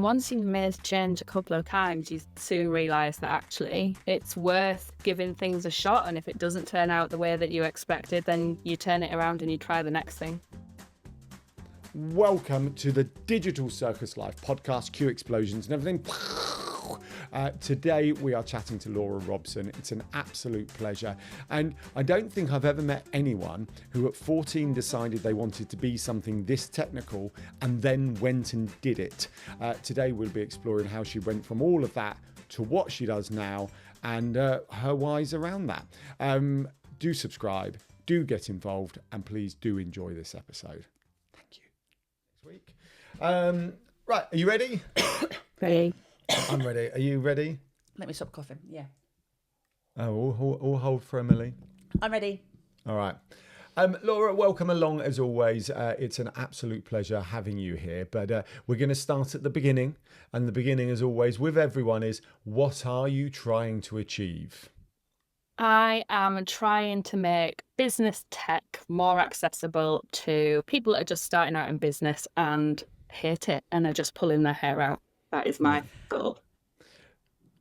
Once you've made a change a couple of times, you soon realise that actually it's worth giving things a shot. And if it doesn't turn out the way that you expected, then you turn it around and you try the next thing. Welcome to the Digital Circus Life podcast, Q explosions and everything. Today we are chatting to Laura Robson. It's an absolute pleasure. And I don't think I've ever met anyone who at 14 decided they wanted to be something this technical and then went and did it. Today we'll be exploring how she went from all of that to what she does now and her whys around that. Do subscribe, do get involved, and please do enjoy this episode. Thank you. Next week. Right, are you ready? Ready. I'm ready. Are you ready? Let me stop coughing. Yeah. Oh, all hold for Emily. I'm ready. All right. Laura, welcome along as always. It's an absolute pleasure having you here. But we're going to start at the beginning. And the beginning, as always, with everyone is, what are you trying to achieve? I am trying to make business tech more accessible to people that are just starting out in business and hate it and are just pulling their hair out. That is my goal.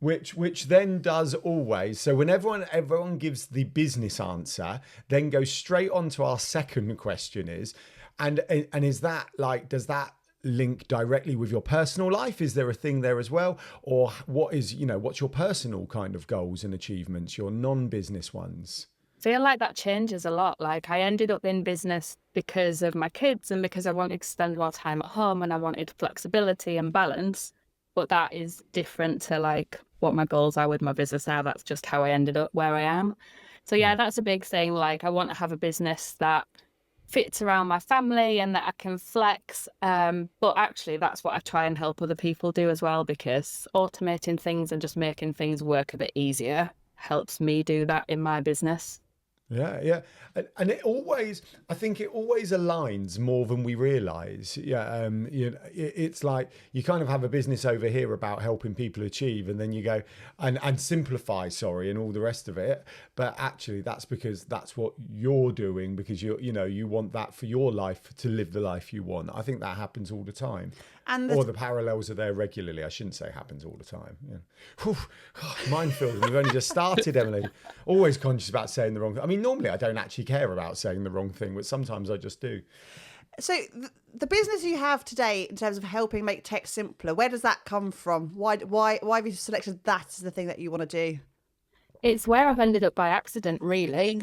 Which then does always. So when everyone gives the business answer, then goes straight on to our second question and is that like, does that link directly with your personal life? Is there a thing there as well? Or what's your personal kind of goals and achievements, your non-business ones? I feel like that changes a lot. Like I ended up in business because of my kids and because I wanted to spend more time at home and I wanted flexibility and balance. But that is different to like what my goals are with my business now. That's just how I ended up where I am. So yeah, that's a big thing. Like I want to have a business that fits around my family and that I can flex. But actually that's what I try and help other people do as well, because automating things and just making things work a bit easier helps me do that in my business. Yeah. And I think it always aligns more than we realise. Yeah, it's like you kind of have a business over here about helping people achieve, and then you go and simplify, and all the rest of it. But actually, that's because that's what you're doing, because you want that for your life, to live the life you want. I think that happens all the time. Or the parallels are there regularly. I shouldn't say happens all the time. Yeah. Minefield, and we've only just started, Emily. Always conscious about saying the wrong thing. I mean, normally I don't actually care about saying the wrong thing, but sometimes I just do. So the business you have today in terms of helping make tech simpler, where does that come from? Why have you selected that as the thing that you want to do? It's where I've ended up by accident, really.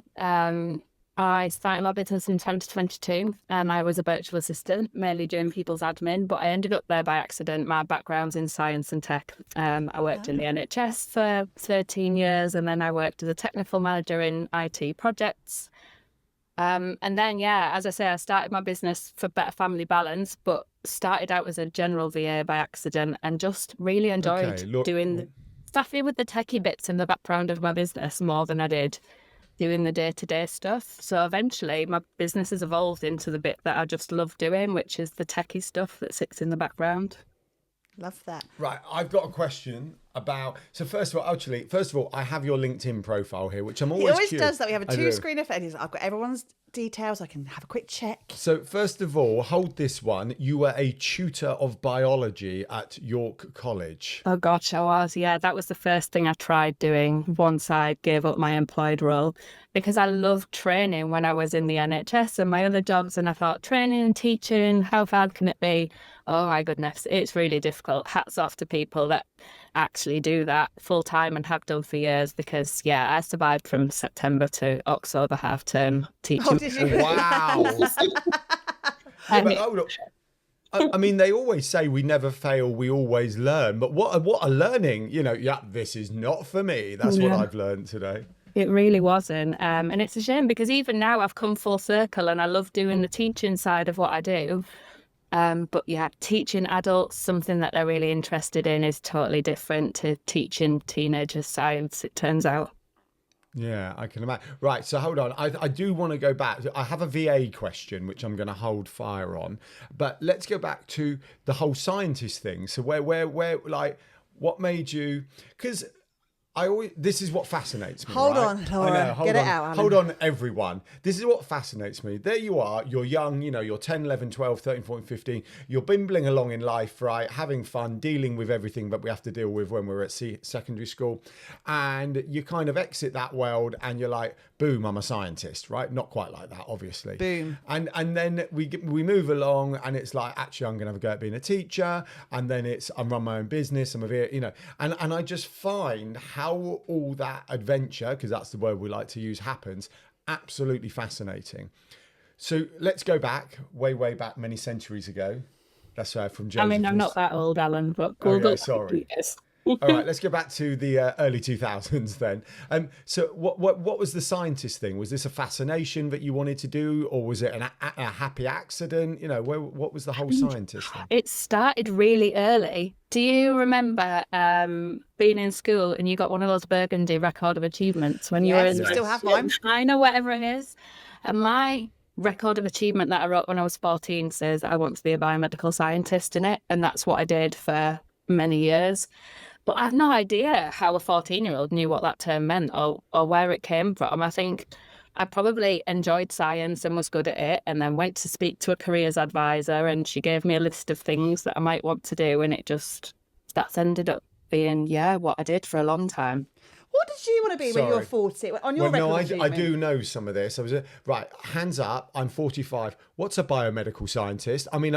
I started my business in 2022 and I was a virtual assistant, mainly doing people's admin, but I ended up there by accident. My background's in science and tech. I worked in the NHS for 13 years and then I worked as a technical manager in IT projects. And then, as I say, I started my business for better family balance, but started out as a general VA by accident and just really enjoyed doing stuffy with the techie bits in the background of my business more than I did doing the day-to-day stuff. So eventually my business has evolved into the bit that I just love doing, which is the techie stuff that sits in the background. Love that. Right, I've got a question about. So first of all, I have your LinkedIn profile here, which I'm always. He always curious. does that. We have a two-screen effect. I've got everyone's details. I can have a quick check. So first of all, hold this one. You were a tutor of biology at York College. Oh gosh, I was. Yeah, that was the first thing I tried doing once I gave up my employed role, because I loved training when I was in the NHS and my other jobs, and I thought training and teaching, how hard can it be? Oh my goodness, it's really difficult. Hats off to people that actually do that full time and have done for years, because I survived from September to October half term teaching. Oh, did you? Wow. I mean, they always say we never fail, we always learn. But what a learning, this is not for me. That's what I've learned today. It really wasn't. And it's a shame, because even now I've come full circle and I love doing the teaching side of what I do. But teaching adults something that they're really interested in is totally different to teaching teenagers science, it turns out. Yeah, I can imagine. Right, so hold on. I do want to go back. I have a VA question, which I'm going to hold fire on. But let's go back to the whole scientist thing. So where like, what made you... Because this is what fascinates me. Hold right? on, Laura. I know, hold Get on, it out, Alan. Hold on, everyone. This is what fascinates me. There you are. You're young, you're 10, 11, 12, 13, 14, 15. You're bimbling along in life, right? Having fun, dealing with everything that we have to deal with when we're at secondary school. And you kind of exit that world and you're like, boom, I'm a scientist, right? Not quite like that, obviously. Boom. And then we move along and it's like, actually, I'm going to have a go at being a teacher. And then I run my own business. I'm and I just find how all that adventure, because that's the word we like to use, happens, absolutely fascinating. So let's go back, way back, many centuries ago. That's from Joseph. I mean, I'm not that old, Alan, but Okay, sorry. Yes. All right, let's go back to the early 2000s then. So what was the scientist thing? Was this a fascination that you wanted to do, or was it a happy accident? What was the whole scientist thing? It started really early. Do you remember being in school and you got one of those burgundy record of achievements when you were in? Yes, still have mine. I know, whatever it is. And my record of achievement that I wrote when I was 14 says I want to be a biomedical scientist in it, and that's what I did for many years. But I have no idea how a 14-year-old knew what that term meant or where it came from. I think I probably enjoyed science and was good at it, and then went to speak to a careers advisor and she gave me a list of things that I might want to do, and that's ended up being, what I did for a long time. What did you want to be when you were 40? On your record I achievement? do know some of this. Right, hands up, I'm 45. What's a biomedical scientist? I mean,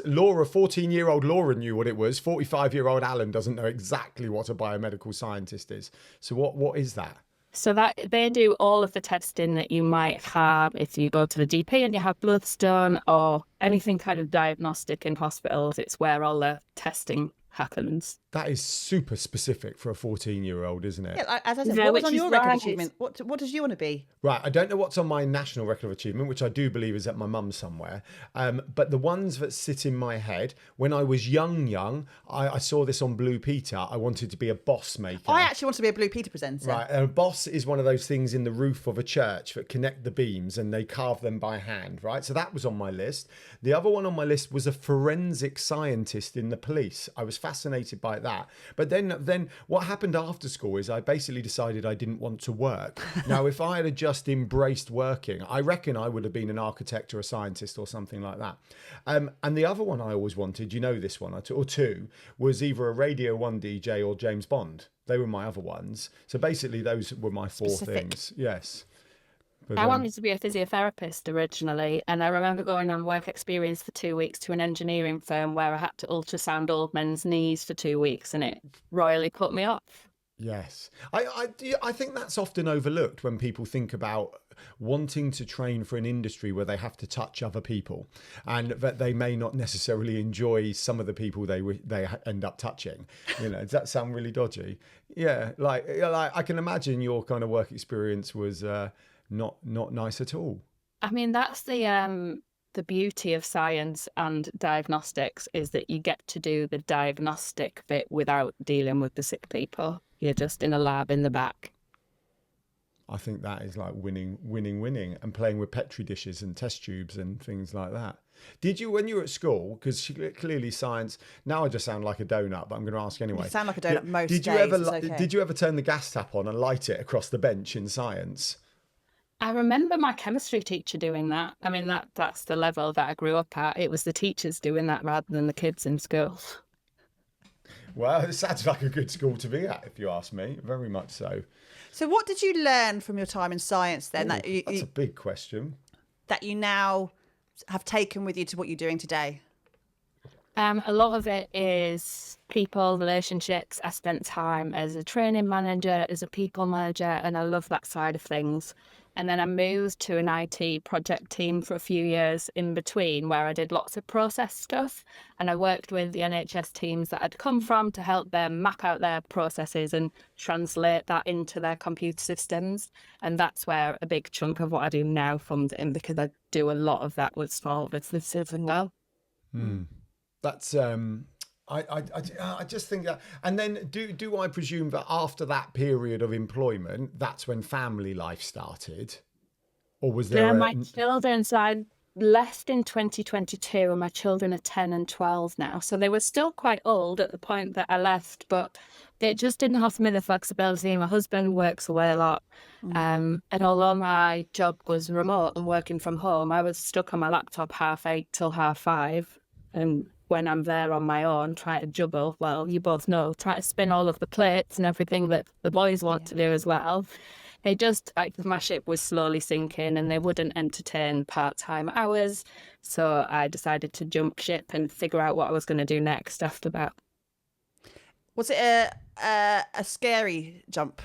Laura, 14-year-old Laura knew what it was. 45-year-old Alan doesn't know exactly what a biomedical scientist is. So what is that? So that they do all of the testing that you might have if you go to the GP and you have bloods done or anything kind of diagnostic in hospitals. It's where all the testing happens. That is super specific for a 14-year-old, isn't it? Yeah, as I said, Yeah, what was which on is your record right. achievement? What did you want to be? Right, I don't know what's on my national record of achievement, which I do believe is at my mum's somewhere. But the ones that sit in my head, when I was young, I saw this on Blue Peter. I wanted to be a boss maker. I actually want to be a Blue Peter presenter. Right, a boss is one of those things in the roof of a church that connect the beams and they carve them by hand, right? So that was on my list. The other one on my list was a forensic scientist in the police. I was fascinated by that. But then what happened after school is I basically decided I didn't want to work. Now, if I had just embraced working, I reckon I would have been an architect or a scientist or something like that. And the other one I always wanted, this one, or two, was either a Radio 1 DJ or James Bond. They were my other ones. So basically those were my four things. Yes. But, I wanted to be a physiotherapist originally, and I remember going on work experience for 2 weeks to an engineering firm where I had to ultrasound old men's knees for 2 weeks, and it royally put me off. Yes. I think that's often overlooked when people think about wanting to train for an industry where they have to touch other people and that they may not necessarily enjoy some of the people they end up touching. Does that sound really dodgy? Yeah. Like I can imagine your kind of work experience was not nice at all. I mean, that's the beauty of science and diagnostics is that you get to do the diagnostic bit without dealing with the sick people. You're just in a lab in the back. I think that is like winning, and playing with Petri dishes and test tubes and things like that. Did you, when you were at school, because clearly science, now I just sound like a donut, but I'm going to ask anyway. You sound like a donut most days. Okay. Did you ever turn the gas tap on and light it across the bench in science? I remember my chemistry teacher doing that. I mean, that's the level that I grew up at. It was the teachers doing that rather than the kids in school. Well, it sounds like a good school to be at, if you ask me. Very much so. So what did you learn from your time in science then? That's a big question. That you now have taken with you to what you're doing today? A lot of it is people, relationships. I spent time as a training manager, as a people manager, and I love that side of things. And then I moved to an IT project team for a few years in between where I did lots of process stuff. And I worked with the NHS teams that I'd come from to help them map out their processes and translate that into their computer systems. And that's where a big chunk of what I do now comes in, because I do a lot of that with small businesses as well. That's I just think that, and then do I presume that after that period of employment, that's when family life started, or was there? My children, so left in 2022 and my children are 10 and 12 now. So they were still quite old at the point that I left, but it just didn't offer me the flexibility. My husband works away a lot. And although my job was remote and working from home, I was stuck on my laptop 8:30 till 5:30. And when I'm there on my own, trying to juggle, well, you both know, try to spin all of the plates and everything that the boys want to do as well. It just, like, my ship was slowly sinking and they wouldn't entertain part-time hours. So I decided to jump ship and figure out what I was going to do next after that. Was it a scary jump?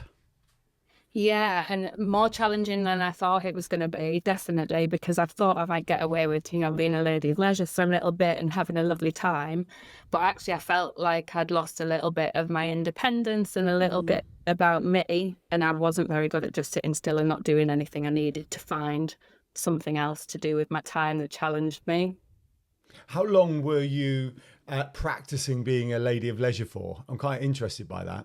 Yeah, and more challenging than I thought it was going to be, definitely, because I thought I might get away with, being a lady of leisure for a little bit and having a lovely time. But actually, I felt like I'd lost a little bit of my independence and a little bit about me. And I wasn't very good at just sitting still and not doing anything. I needed to find something else to do with my time that challenged me. How long were you practicing being a lady of leisure for? I'm quite interested by that.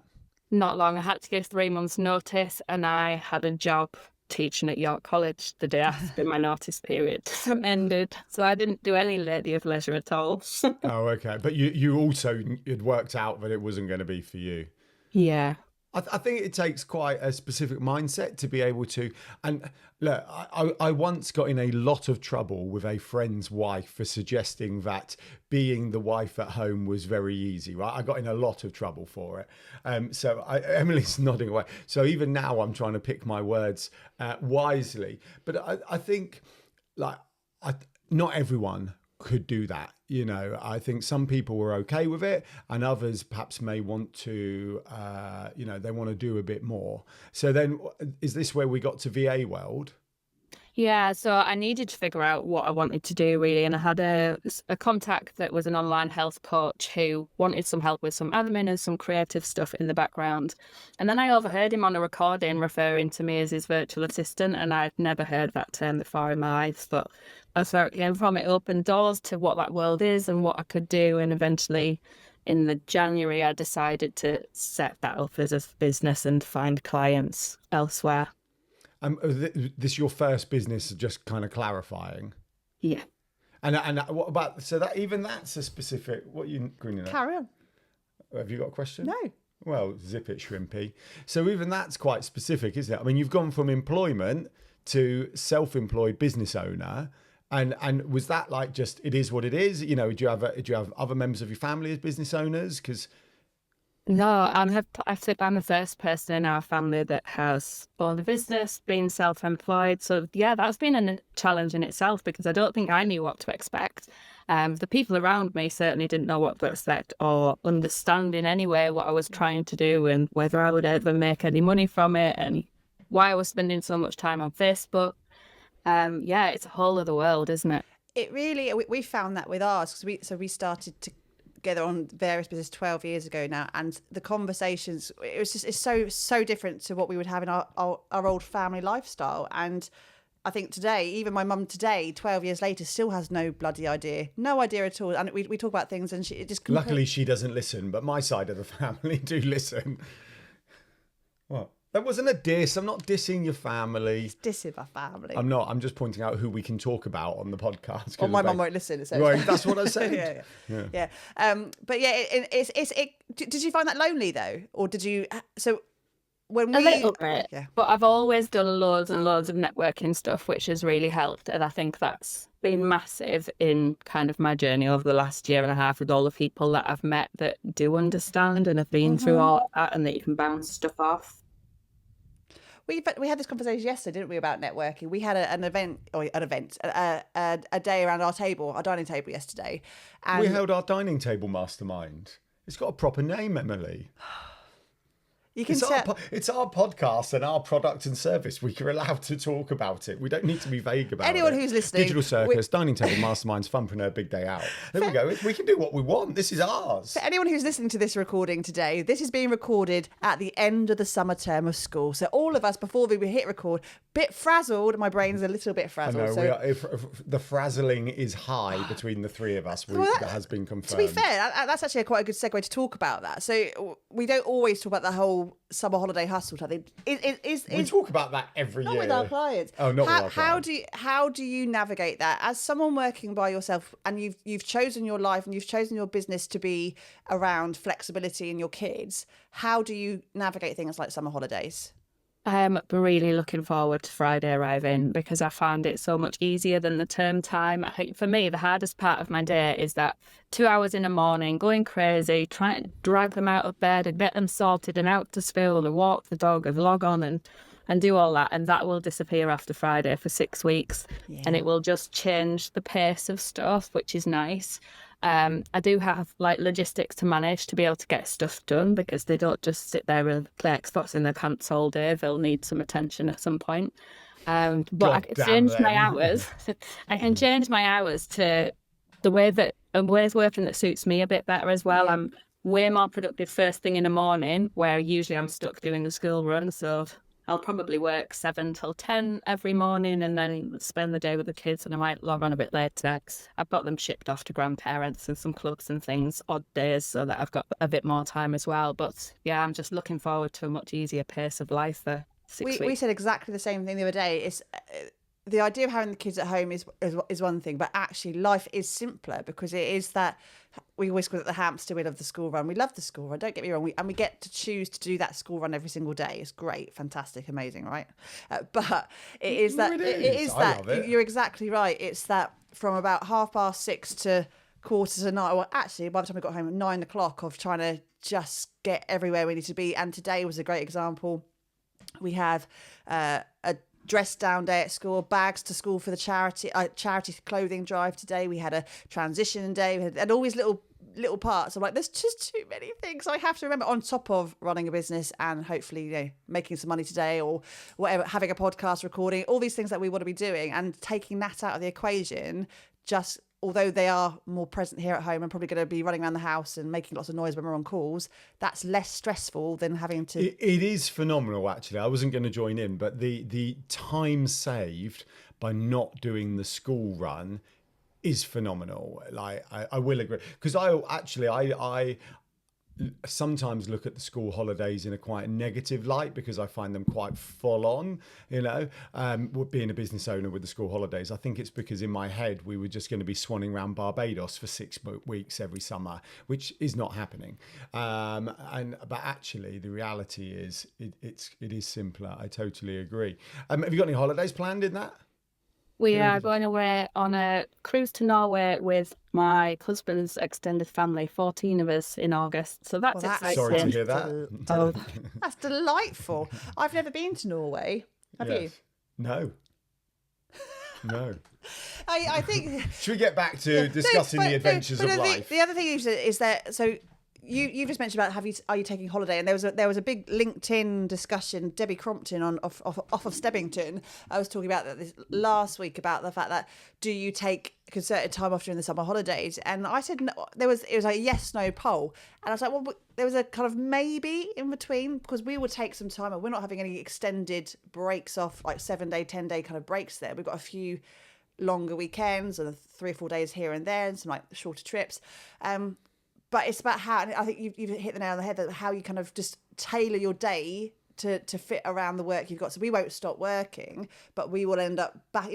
Not long. I had to give 3 months' notice, and I had a job teaching at York College the day after my notice period ended. So I didn't do any lady of leisure at all. Oh, okay. But you also, it worked out that it wasn't going to be for you. Yeah. I think it takes quite a specific mindset to be able to. And look, I once got in a lot of trouble with a friend's wife for suggesting that being the wife at home was very easy, right? I got in a lot of trouble for it. Emily's nodding away. So even now I'm trying to pick my words wisely. But I think not everyone could do that. I think some people were okay with it and others perhaps may want to, they want to do a bit more. So then is this where we got to VA world? Yeah, so I needed to figure out what I wanted to do, really. And I had a contact that was an online health coach who wanted some help with some admin and some creative stuff in the background. And then I overheard him on a recording referring to me as his virtual assistant, and I'd never heard that term before in my life. But I thought, from it opened doors to what that world is and what I could do. And eventually in the January, I decided to set that up as a business and find clients elsewhere. This your first business, just kind of clarifying? Yeah. And what about, so that even that's a specific, what are you grinning at? Carry on. Have you got a question? No. Well, zip it, shrimpy. So even that's quite specific, isn't it? I mean, you've gone from employment to self-employed business owner. And was that like just, it is what it is? Do you have other members of your family as business owners? Because no, I think I'm the first person in our family that has owned a business, been self-employed. So yeah, that's been a challenge in itself because I don't think I knew what to expect. The people around me certainly didn't know what to expect or understand in any way what I was trying to do and whether I would ever make any money from it and why I was spending so much time on Facebook. It's a whole other world, isn't it? It really, we found that with ours because we started together on various business 12 years ago now, and the conversations, it's so different to what we would have in our old family lifestyle. And I think today, even my mum today, 12 years later, still has no bloody idea, no idea at all. And we talk about things and it just luckily she doesn't listen, but my side of the family do listen. What? That wasn't a diss. I'm not dissing your family. It's dissing my family. I'm not. I'm just pointing out who we can talk about on the podcast. Well, my mum won't listen. So. Right, that's what I said. Yeah. But yeah, did you find that lonely though, or did you? So when we a little bit, but I've always done loads and loads of networking stuff, which has really helped, and I think that's been massive in kind of my journey over the last year and a half with all the people that I've met that do understand and have been through all that, and that you can bounce stuff off. We had this conversation yesterday, didn't we, about networking? We had a day around our dining table yesterday. And we held our dining table mastermind. It's got a proper name, Emily. You can it's our podcast and our product and service. We are allowed to talk about it. We don't need to be vague about anyone it. Who's listening. Digital Circus, Dining Table Masterminds, Funpreneur, Big Day Out. There we go. We can do what we want. This is ours. For anyone who's listening to this recording today, this is being recorded at the end of the summer term of school. So all of us, before we hit record, bit frazzled. My brain's a little bit frazzled. I know, if the frazzling is high between the three of us. That has been confirmed. To be fair, that's actually quite a good segue to talk about that. So we don't always talk about the whole summer holiday hustle type thing. We talk about that every Not year. with our clients. Oh, not with our How clients. how do you navigate that as someone working by yourself, and you've chosen your life and you've chosen your business to be around flexibility and your kids? How do you navigate things like summer holidays? I'm really looking forward to Friday arriving because I found it so much easier than the term time. I think for me, the hardest part of my day is that 2 hours in the morning, going crazy, trying to drag them out of bed and get them sorted and out to school and walk the dog and log on and do all that. And that will disappear after Friday for 6 weeks. And it will just change the pace of stuff, which is nice. I do have like logistics to manage to be able to get stuff done because they don't just sit there and play Xbox in their pants all day. They'll need some attention at some point. But I can change my hours. I can change my hours to the way that ways working that suits me a bit better as well. I'm way more productive first thing in the morning, where usually I'm stuck doing the school run. So I'll probably work 7 till 10 every morning and then spend the day with the kids, and I might log on a bit later. I've got them shipped off to grandparents and some clubs and things, odd days, so that I've got a bit more time as well. But yeah, I'm just looking forward to a much easier pace of life for 6 weeks. We said exactly the same thing the other day. It's the idea of having the kids at home is one thing, but actually life is simpler because it is that we always call it the hamster wheel of the school run. We love the school run, don't get me wrong, and we get to choose to do that school run every single day. It's great, fantastic, amazing, right? But it is that I love it. you're exactly right. It's that from about 6:30 to 9:15. Well, actually, by the time we got home at 9 o'clock, of trying to just get everywhere we need to be. And today was a great example. We have a dress down day at school, bags to school for the charity clothing drive today. We had a transition day. We had all these little parts. I'm like, there's just too many things I have to remember on top of running a business and hopefully making some money today or whatever, having a podcast recording, all these things that we want to be doing, and taking that out of the equation. Just although they are more present here at home and probably going to be running around the house and making lots of noise when we're on calls, that's less stressful than having to... It is phenomenal, actually. I wasn't going to join in, but the time saved by not doing the school run is phenomenal. Like, I will agree. Because I sometimes look at the school holidays in a quite negative light because I find them quite full on, being a business owner with the school holidays. I think it's because in my head we were just going to be swanning around Barbados for 6 weeks every summer, which is not happening. But actually the reality is it is simpler. I totally agree. Have you got any holidays planned in that? We are going away on a cruise to Norway with my husband's extended family, 14 of us in August. So that's exciting. Sorry to hear that. That's delightful. I've never been to Norway. Have you? No. I think... Should we get back to discussing the adventures of life? The other thing is that... So you just mentioned about are you taking holiday, and there was a big LinkedIn discussion. Debbie Crompton off of Stebbington, I was talking about that this last week, about the fact that do you take concerted time off during the summer holidays, and I said no. It was like a yes no poll, and I was like, well, there was a kind of maybe in between, because we would take some time and we're not having any extended breaks off, like 7-day 10-day kind of breaks there. We've got a few longer weekends and 3 or 4 days here and there and some like shorter trips. But it's about how, I think you've hit the nail on the head, that how you kind of just tailor your day to fit around the work you've got. So we won't stop working, but we will end up back,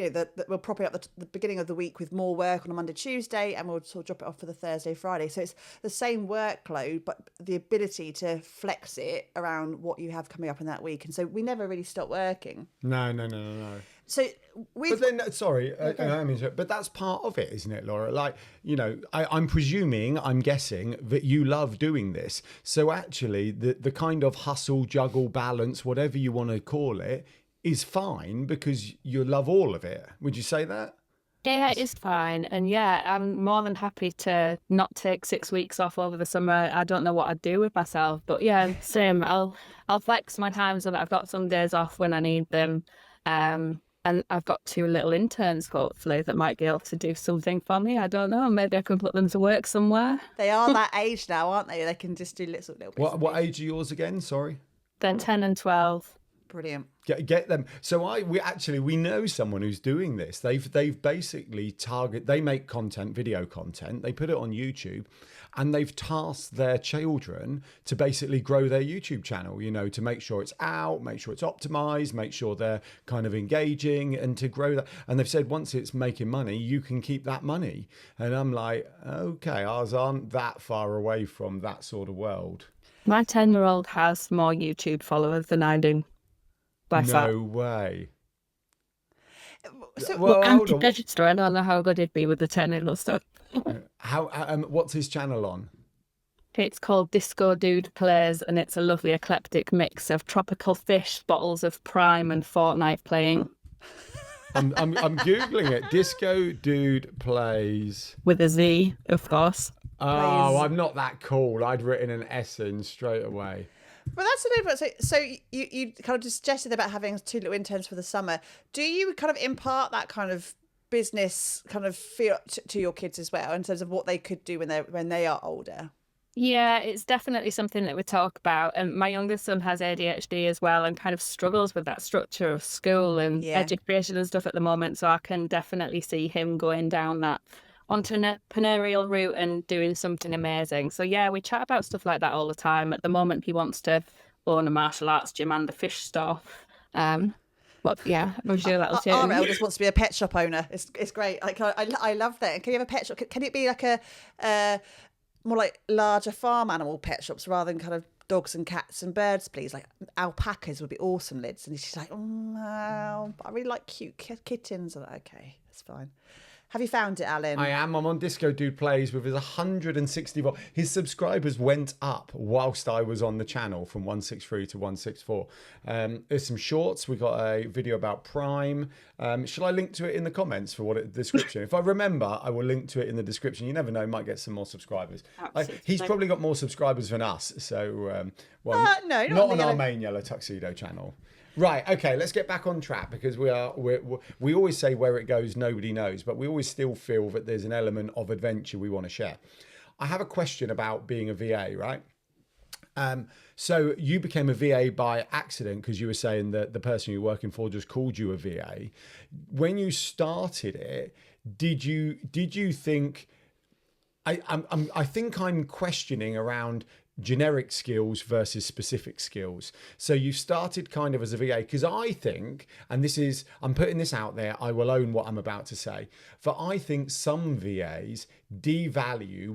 we'll prop it up the beginning of the week with more work on a Monday, Tuesday, and we'll sort of drop it off for the Thursday, Friday. So it's the same workload, but the ability to flex it around what you have coming up in that week. And so we never really stop working. No. So but then, sorry, but that's part of it, isn't it, Laura? Like, I'm guessing that you love doing this. So actually, the kind of hustle, juggle, balance, whatever you want to call it, is fine because you love all of it. Would you say that? Yeah, it is fine. And yeah, I'm more than happy to not take 6 weeks off over the summer. I don't know what I'd do with myself, but yeah, same. I'll flex my time so that I've got some days off when I need them. And I've got 2 little interns, hopefully, that might be able to do something for me. I don't know. Maybe I can put them to work somewhere. They are that age now, aren't they? They can just do little bits. What age are yours again? Sorry. They're 10 and 12. Brilliant. Get them. So we know someone who's doing this. They've basically they make content, video content. They put it on YouTube, and they've tasked their children to basically grow their YouTube channel. To make sure it's out, make sure it's optimized, make sure they're kind of engaging, and to grow that. And they've said once it's making money, you can keep that money. And I'm like, okay, ours aren't that far away from that sort of world. My 10-year-old has more YouTube followers than I do. No way. So, Well, anti-register, I don't know how good he'd be with the 10-year-old stuff. What's his channel on? It's called Disco Dude Plays, and it's a lovely eclectic mix of tropical fish, bottles of Prime, and Fortnite playing. I'm Googling it. Disco Dude Plays. With a Z, of course. Oh, I'm not that cool. I'd written an S in straight away. Well, that's a difference. So you kind of just suggested about having 2 little interns for the summer. Do you kind of impart that kind of business kind of feel to your kids as well in terms of what they could do when they are older? Yeah, it's definitely something that we talk about. And my youngest son has ADHD as well, and kind of struggles with that structure of school and education and stuff at the moment. So I can definitely see him going down that entrepreneurial route and doing something amazing. So yeah, we chat about stuff like that all the time. At the moment, he wants to own a martial arts gym and a fish store. But yeah, I'm sure that'll change. Our eldest wants to be a pet shop owner. It's great. Like I love that. And can you have a pet shop? Can it be like a more like larger farm animal pet shops rather than kind of dogs and cats and birds, please? Like alpacas would be awesome, Lids. And she's like, oh no, but I really like cute kittens. I'm like, okay, that's fine. Have you found it, Alan? I am. I'm on Disco Dude Plays with his 160. His subscribers went up whilst I was on the channel from 163 to 164. There's some shorts. We got a video about Prime. Shall I link to it in the comments for the description? If I remember, I will link to it in the description. You never know, might get some more subscribers. He's probably got more subscribers than us. So, no, not on our main Yellow Tuxedo channel. Right, okay, let's get back on track, because we always say where it goes, nobody knows, but we always still feel that there's an element of adventure we want to share. I have a question about being a VA, right? So you became a VA by accident because you were saying that the person you're working for just called you a VA. When you started it, did you think... I think I'm questioning around generic skills versus specific skills. So you started kind of as a VA, because I think, and I'm putting this out there, I will own what I'm about to say, but I think some VAs devalue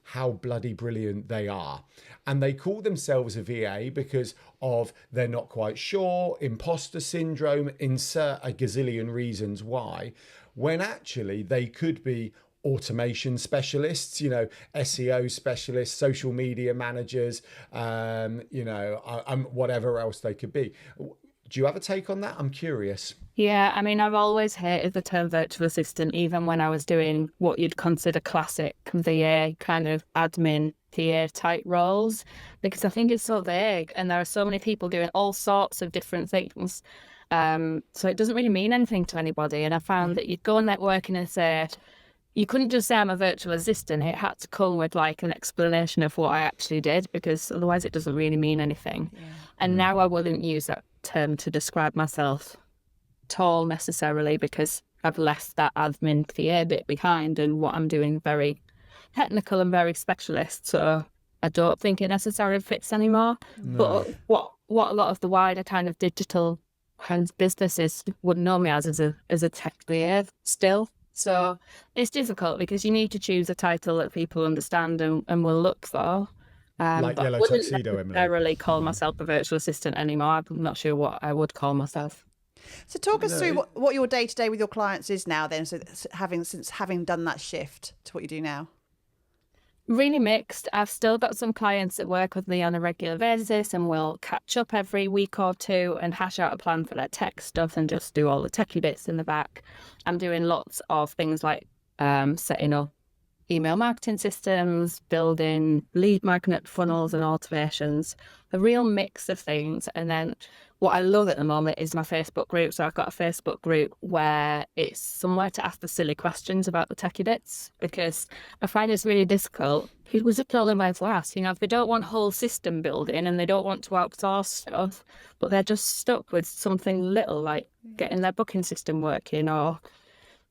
how bloody brilliant they are. And they call themselves a VA because of they're not quite sure, imposter syndrome, insert a gazillion reasons why, when actually they could be automation specialists, SEO specialists, social media managers, whatever else they could be. Do you have a take on that? I'm curious. Yeah, I mean, I've always hated the term virtual assistant, even when I was doing what you'd consider classic VA kind of admin PA type roles, because I think it's so vague and there are so many people doing all sorts of different things. So it doesn't really mean anything to anybody. And I found that you'd go on networking and say, you couldn't just say I'm a virtual assistant. It had to come with like an explanation of what I actually did, because otherwise it doesn't really mean anything. Yeah. And now I wouldn't use that term to describe myself at all necessarily, because I've left that admin PA bit behind and what I'm doing very technical and very specialist. So I don't think it necessarily fits anymore. No. But what a lot of the wider kind of digital kind of businesses would know me as a tech VA still. So it's difficult because you need to choose a title that people understand and will look for. Like Yellow Tuxedo, Emily. I rarely call myself a virtual assistant anymore. I'm not sure what I would call myself. So talk us through what your day-to-day with your clients is now then, so having done that shift to what you do now. Really mixed. I've still got some clients that work with me on a regular basis, and we'll catch up every week or two and hash out a plan for their tech stuff and just do all the techie bits in the back. I'm doing lots of things like setting up email marketing systems, building lead magnet funnels and automations, a real mix of things. And then what I love at the moment is my Facebook group. So I've got a Facebook group where it's somewhere to ask the silly questions about the techie bits, because I find it's really difficult. People just tell them to ask, if they don't want whole system building and they don't want to outsource stuff, but they're just stuck with something little like getting their booking system working or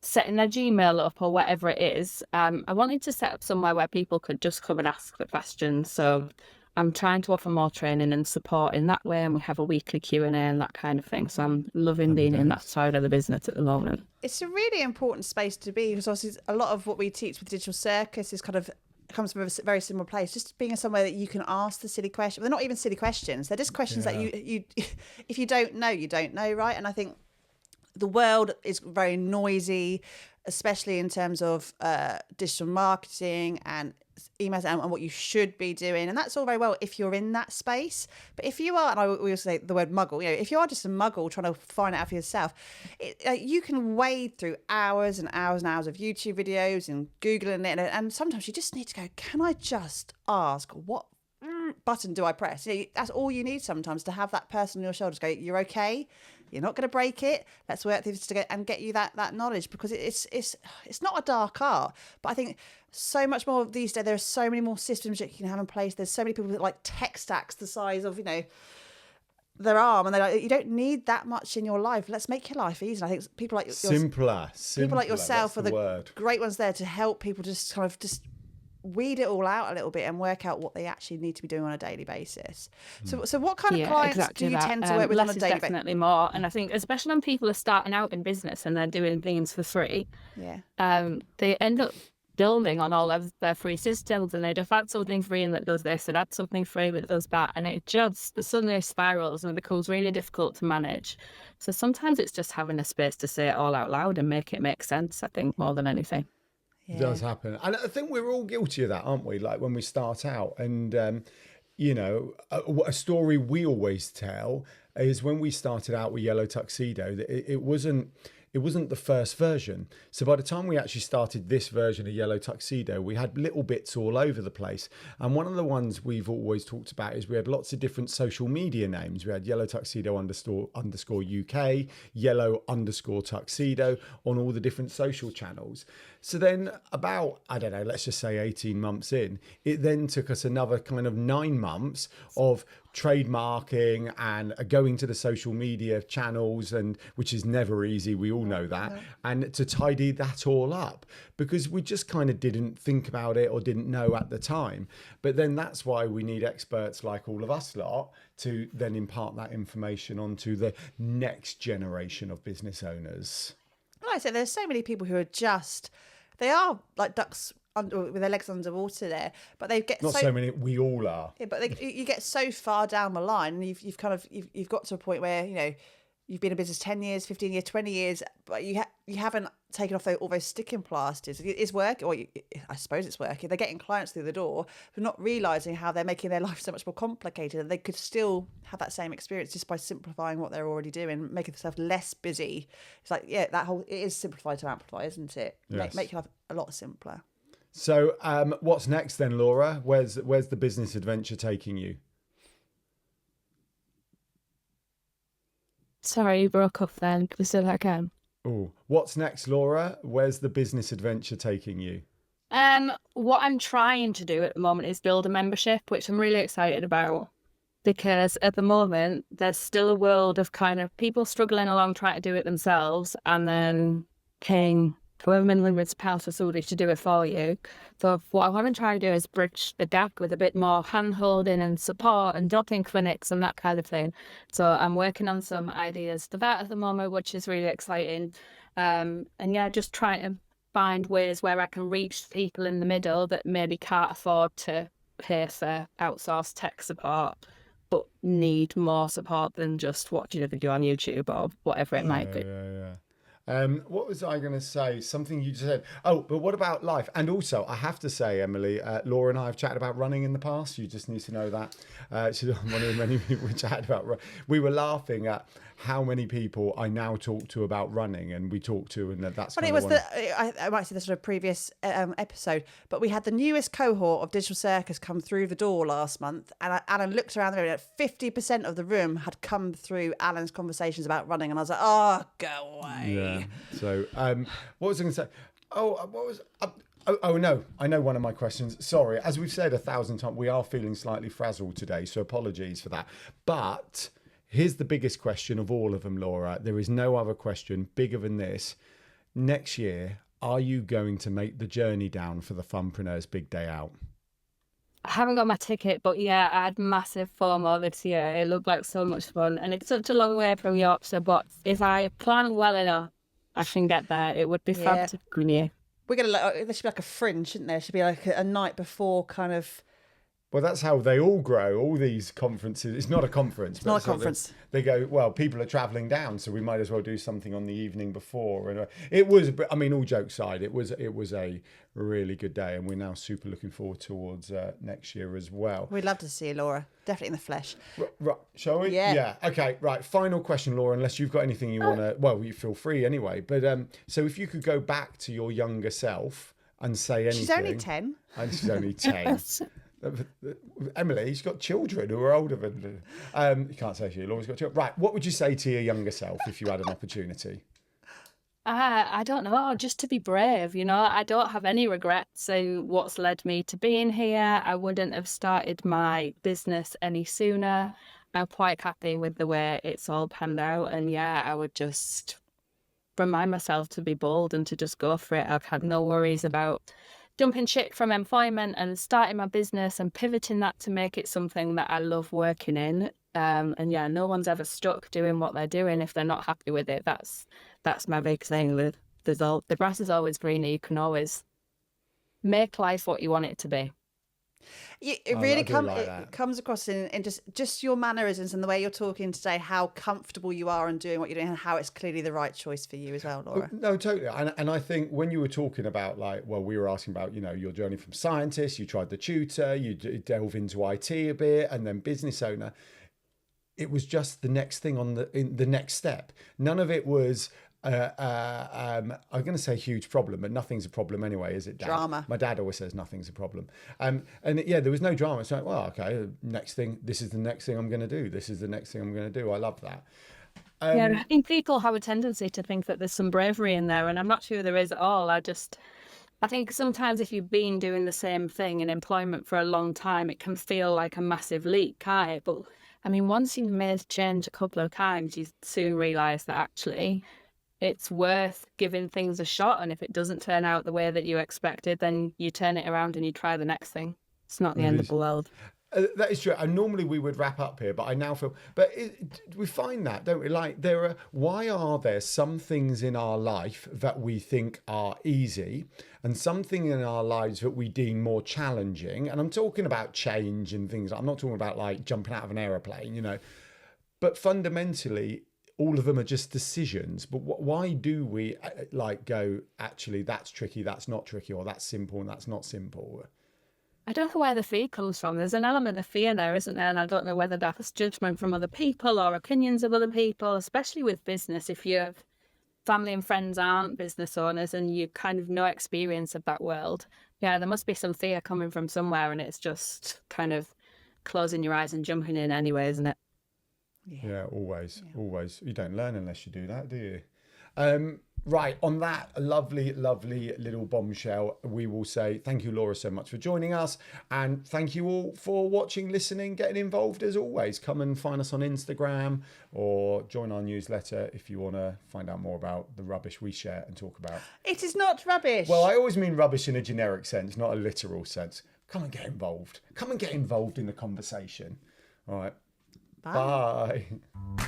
setting their Gmail up or whatever it is. I wanted to set up somewhere where people could just come and ask the questions. So I'm trying to offer more training and support in that way, and we have a weekly Q&A and that kind of thing. So I'm loving being in that side of the business at the moment. It's a really important space to be, because obviously a lot of what we teach with Digital Circus is kind of comes from a very similar place, just being somewhere that you can ask the silly questions. They're not even silly questions, they're just questions that you if you don't know, you don't know, right? And I think the world is very noisy, especially in terms of digital marketing and emails and what you should be doing. And that's all very well if you're in that space. But if you are, and we also say the word muggle, if you are just a muggle trying to find it out for yourself, you can wade through hours and hours and hours of YouTube videos and Googling it. And sometimes you just need to go, can I just ask what button do I press? That's all you need sometimes, to have that person on your shoulders go, you're okay, you're not going to break it, let's work through this together, and get you that knowledge, because it's not a dark art. But I think so much more these days, there are so many more systems that you can have in place. There's so many people that like tech stacks the size of their arm, and they're like, you don't need that much in your life. Let's make your life easy. And I think people like simpler. People like yourself are the word. Great ones there to help people just kind of just weed it all out a little bit and work out what they actually need to be doing on a daily basis. So what kind of clients do you tend to work with on a daily basis? Definitely more. And I think especially when people are starting out in business and they're doing things for free, they end up building on all of their free systems, and they just add something free and that does this, and add something free that does that, and it just suddenly spirals and becomes really difficult to manage. So sometimes it's just having a space to say it all out loud and make it make sense, I think, more than anything. It does happen. And I think we're all guilty of that, aren't we? Like when we start out, and, a story we always tell is when we started out with Yellow Tuxedo, it wasn't the first version. So by the time we actually started this version of Yellow Tuxedo, we had little bits all over the place. And one of the ones we've always talked about is we had lots of different social media names. We had Yellow Tuxedo underscore UK, Yellow underscore Tuxedo on all the different social channels. So then about, I don't know, let's just say 18 months in, it then took us another kind of 9 months of trademarking and going to the social media channels, and which is never easy, we all know that, and to tidy that all up, because we just kind of didn't think about it or didn't know at the time. But then that's why we need experts like all of us lot to then impart that information onto the next generation of business owners. Like I said, there's so many people who are they are like ducks with their legs underwater there, but they get not so many. We all are. Yeah, but you get so far down the line, and you've got to a point where you've been in business 10 years, 15 years, 20 years, but you haven't taken off all those sticking plasters. It's working, or I suppose it's working. They're getting clients through the door, but not realising how they're making their life so much more complicated. And they could still have that same experience just by simplifying what they're already doing, making themselves less busy. It's like, it is simplify to amplify, isn't it? Yes. Make your life a lot simpler. So what's next then, Laura? Where's the business adventure taking you? Sorry, you broke up then. Can we say that again? Oh, what's next, Laura? Where's the business adventure taking you? What I'm trying to do at the moment is build a membership, which I'm really excited about, because at the moment there's still a world of kind of people struggling along trying to do it themselves, and then paying however many £100 for somebody to do it for you. So what I want to try to do is bridge the gap with a bit more hand-holding and support and drop-in clinics and that kind of thing. So I'm working on some ideas for that at the moment, which is really exciting. Just trying to find ways where I can reach people in the middle that maybe can't afford to pay for outsourced tech support, but need more support than just watching a video on YouTube or whatever it might be. Yeah. What was I going to say? Something you just said. Oh, but what about life? And also, I have to say, Emily, Laura and I have chatted about running in the past. You just need to know that. She's one of the many people we chatted about. We were laughing at how many people I now talk to about running, and we talk to, and that's. But it was I might say this on a previous episode, but we had the newest cohort of Digital Circus come through the door last month, and Alan looked around the room, and 50% of the room had come through Alan's conversations about running, and I was like, oh, go away. Yeah. So, what was I going to say? Oh, what was? Oh no, I know one of my questions. Sorry, as we've said 1,000 times, we are feeling slightly frazzled today, so apologies for that. But here's the biggest question of all of them, Laura. There is no other question bigger than this. Next year, are you going to make the journey down for the Funpreneurs Big Day Out? I haven't got my ticket, but yeah, I had massive FOMO this year. It looked like so much fun, and it's such a long way from Yorkshire, but if I plan well enough, I can get there. It would be fab to bring you. We're going to, there should be like a fringe, shouldn't there? Should be like a night before kind of. Well, that's how they all grow, all these conferences. It's not a conference. It's not a conference. They go, well, people are travelling down, so we might as well do something on the evening before. And it was, I mean, all jokes aside, it was a really good day, and we're now super looking forward towards next year as well. We'd love to see you, Laura. Definitely in the flesh. Right, shall we? Yeah. Okay, right. Final question, Laura, unless you've got anything you want to, well, you feel free anyway. But so if you could go back to your younger self and say anything. She's only 10. And she's only 10. Emily, she's got children who are older than you can't say she. Laura's got children. Right, what would you say to your younger self if you had an opportunity? I don't know, just to be brave, you know. I don't have any regrets. So what's led me to being here? I wouldn't have started my business any sooner. I'm quite happy with the way it's all panned out. And yeah, I would just remind myself to be bold and to just go for it. I've had no worries about jumping ship from employment and starting my business and pivoting that to make it something that I love working in. And yeah, no one's ever stuck doing what they're doing if they're not happy with it. That's my big thing. The grass is always greener. You can always make life what you want it to be. It really comes across in just your mannerisms and the way you're talking today, how comfortable you are in doing what you're doing and how it's clearly the right choice for you as well, Laura. No, totally. And I think when you were talking about we were asking about, your journey from scientist, you tried the tutor, you delve into IT a bit and then business owner. It was just the next thing in the next step. None of it was, I'm going to say huge problem, but nothing's a problem anyway, is it, Dad? Drama. My dad always says nothing's a problem. And there was no drama. It's like, well, okay, next thing, this is the next thing I'm going to do. This is the next thing I'm going to do. I love that. Yeah, I think people have a tendency to think that there's some bravery in there, and I'm not sure there is at all. I think sometimes if you've been doing the same thing in employment for a long time, it can feel like a massive leap, can't it? But I mean, once you've made a change a couple of times, you soon realise that actually it's worth giving things a shot. And if it doesn't turn out the way that you expected, then you turn it around and you try the next thing. It's not the end of the world. That is true. And normally we would wrap up here, but I now feel, we find that, don't we? Like why are there some things in our life that we think are easy and something in our lives that we deem more challenging? And I'm talking about change and things. I'm not talking about like jumping out of an aeroplane, but fundamentally, all of them are just decisions. But why do we go, actually, that's tricky, that's not tricky, or that's simple and that's not simple? I don't know where the fear comes from. There's an element of fear there, isn't there? And I don't know whether that's judgment from other people or opinions of other people, especially with business. If your family and friends aren't business owners and you kind of no experience of that world, yeah, there must be some fear coming from somewhere, and it's just kind of closing your eyes and jumping in anyway, isn't it? Yeah, always. You don't learn unless you do that, do you? Right, on that lovely, lovely little bombshell, we will say thank you, Laura, so much for joining us. And thank you all for watching, listening, getting involved as always. Come and find us on Instagram or join our newsletter if you want to find out more about the rubbish we share and talk about. It is not rubbish. Well, I always mean rubbish in a generic sense, not a literal sense. Come and get involved. Come and get involved in the conversation. All right. Bye. Bye.